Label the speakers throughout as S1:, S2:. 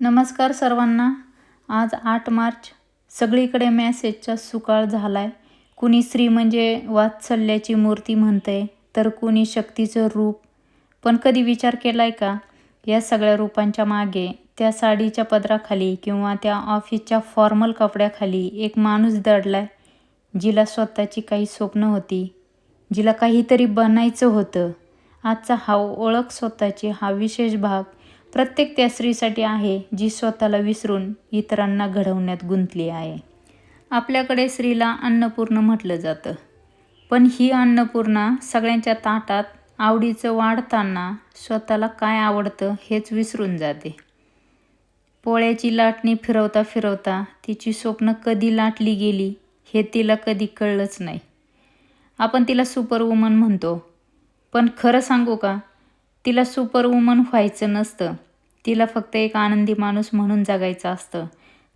S1: नमस्कार सर्वांना. आज 8 मार्च. सगळीकडे मेसेजचा सुकाळ झालाय. कुणी स्त्री म्हणजे वात्सल्याची मूर्ती म्हणतंय, तर कुणी शक्तीचं रूप. पण कधी विचार केलाय का, या सगळ्या रूपांच्या मागे, त्या साडीच्या पदराखाली किंवा त्या ऑफिसच्या फॉर्मल कपड्याखाली एक माणूस दडलाय, जिला स्वतःची काही स्वप्न होती, जिला काहीतरी बनायचं होतं. आजचा हा ओळख स्वतःची हा विशेष भाग प्रत्येक त्या स्त्रीसाठी आहे, जी स्वतःला विसरून इतरांना घडवण्यात गुंतली आहे. आपल्याकडे स्त्रीला अन्नपूर्णा म्हटलं जातं, पण ही अन्नपूर्णा सगळ्यांच्या ताटात आवडीचं वाढताना स्वतःला काय आवडतं हेच विसरून जाते. पोळ्याची लाटणी फिरवता फिरवता तिची स्वप्न कधी लाटली गेली हे तिला कधी कळलंच नाही. आपण तिला सुपरवुमन म्हणतो, पण खरं सांगू का, तिला सुपरवुमन व्हायचं नसतं. तिला फक्त एक आनंदी माणूस म्हणून जगायचं असतं.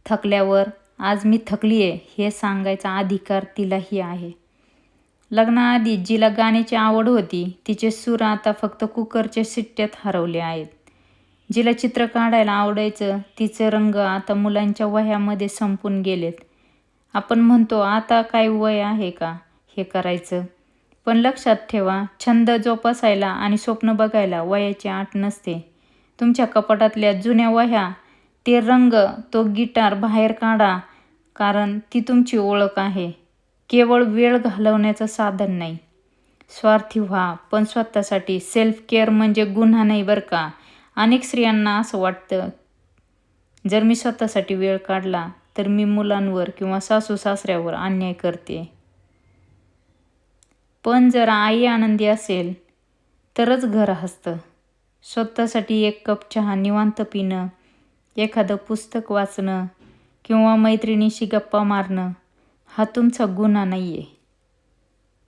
S1: थकल्यावर आज मी थकली आहे हे सांगायचा अधिकार तिलाही आहे. लग्नाआधी जिला गाण्याची आवड होती, तिचे सूर आता फक्त कुकरच्या शिट्ट्यात हरवले आहेत. जिला चित्र काढायला आवडायचं, तिचे रंग आता मुलांच्या वह्यामध्ये संपून गेलेत. आपण म्हणतो आता काय वय आहे का हे करायचं, पण लक्षात ठेवा, छंद जोपासायला आणि स्वप्न बघायला वयाची अट नसते. तुमच्या कपाटातल्या जुन्या वह्या, ते रंग, तो गिटार बाहेर काढा, कारण ती तुमची ओळख आहे. केवळ वेळ घालवण्याचं साधन नाही. स्वार्थी व्हा, पण स्वतःसाठी. सेल्फ केअर म्हणजे गुन्हा नाही बरं का. अनेक स्त्रियांना असं वाटतं, जर मी स्वतःसाठी वेळ काढला तर मी मुलांवर किंवा सासू सासऱ्यावर अन्याय करते. पण जर आई आनंदी असेल तरच घर हसतं. स्वतःसाठी एक कप चहा निवांत पिणं, एखादं पुस्तक वाचणं किंवा मैत्रिणीशी गप्पा मारणं हा तुमचा गुन्हा नाही आहे,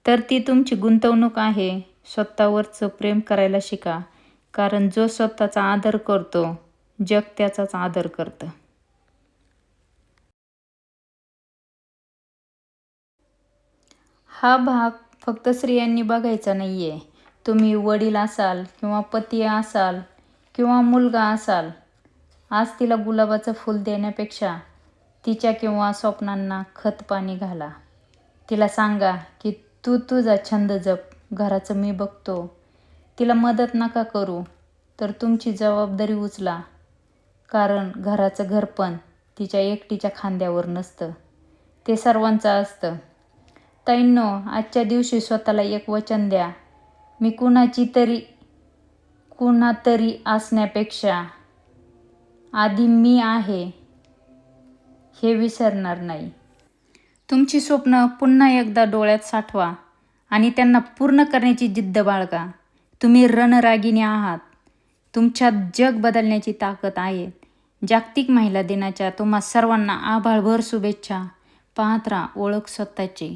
S1: तर ती तुमची गुंतवणूक आहे. स्वतःवरचं प्रेम करायला शिका, कारण जो स्वतःचा आदर करतो, जग त्याचाच आदर करतं. हा भाग फक्त स्त्रियांनी बघायचा नाही आहे. तुम्ही वडील असाल किंवा पती असाल किंवा मुलगा असाल, आज तिला गुलाबाचं फूल देण्यापेक्षा तिच्या किंवा स्वप्नांना खत पाणी घाला. तिला सांगा की तू तुझा छंद जप, घराचं मी बघतो. तिला मदत नका करू, तर तुमची जबाबदारी उचला, कारण घराचं घरपण तिच्या एकटीच्या खांद्यावर नसतं, ते सर्वांचं असतं. ताईंनो, आजच्या दिवशी स्वतःला एक वचन द्या. मी कुणातरी असण्यापेक्षा आधी मी आहे हे विसरणार नाही. तुमची स्वप्न पुन्हा एकदा डोळ्यात साठवा आणि त्यांना पूर्ण करण्याची जिद्द बाळगा. तुम्ही रणरागिणी आहात. तुमच्यात जग बदलण्याची ताकद आहे. जागतिक महिला दिनाच्या तुम्हा सर्वांना आभाळभर शुभेच्छा. पाहत राहा ओळख स्वतःची.